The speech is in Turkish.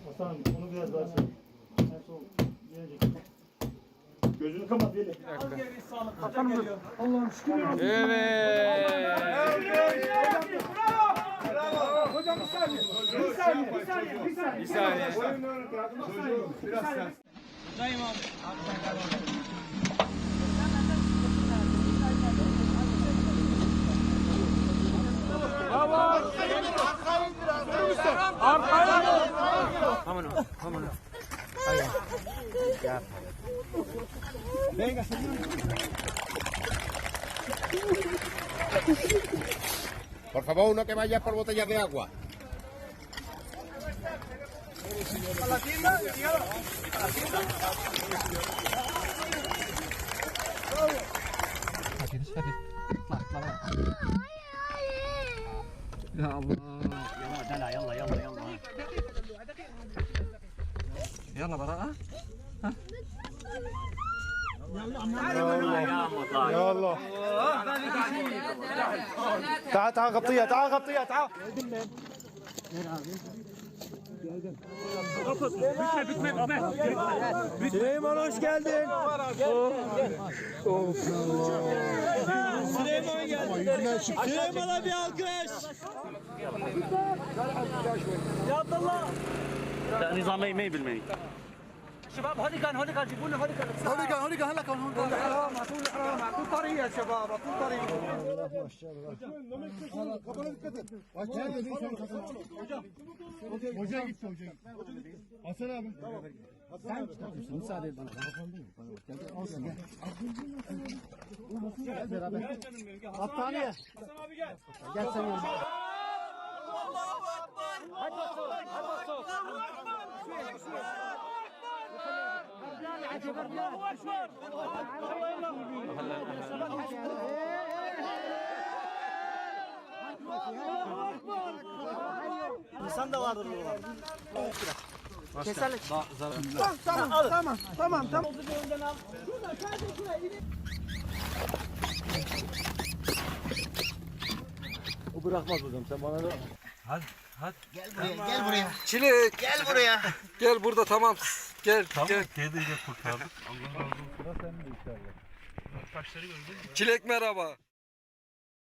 Hasan onu biraz daha şey. En son gelecek. Gözünü kapat Veli. Hasan'ım dur. Allah'ım şükür. Evet. Bravo. Hocam bir saniye. Bir saniye. Biraz sen. Por favor, uno que vaya por botellas de agua. Ya Allah. Yalla Bara. يا الله تعال تعال غطيها تعال غطيها تعال Süleyman hoş geldin. Süleyman geldi. Süleyman'a bir alkış. Ya Abdullah. نظام ما بالمي شباب هوليكان جيبوا لنا هوليكان هلا كان هون حرام اعطوا حرام اعطوا طريق يا شباب اعطوا طريق Hoca gitti hoca. Hasan abi. Sen müsaade et bana. Olsun gel. Gel beraber. Hastaneye. Hasan abi gel. Gel sen yanıma. Allahu Ekber. Hadi bakalım. Hadi bakalım. İnsan da vardır burada. Keserlik. Tamam. O bırakmaz hocam sen bana da. Hadi. Gel buraya. Çilek. Gel buraya. Gel burada tamam. Gel. Gel. Teyzeyi de kurtardık. Çilek merhaba.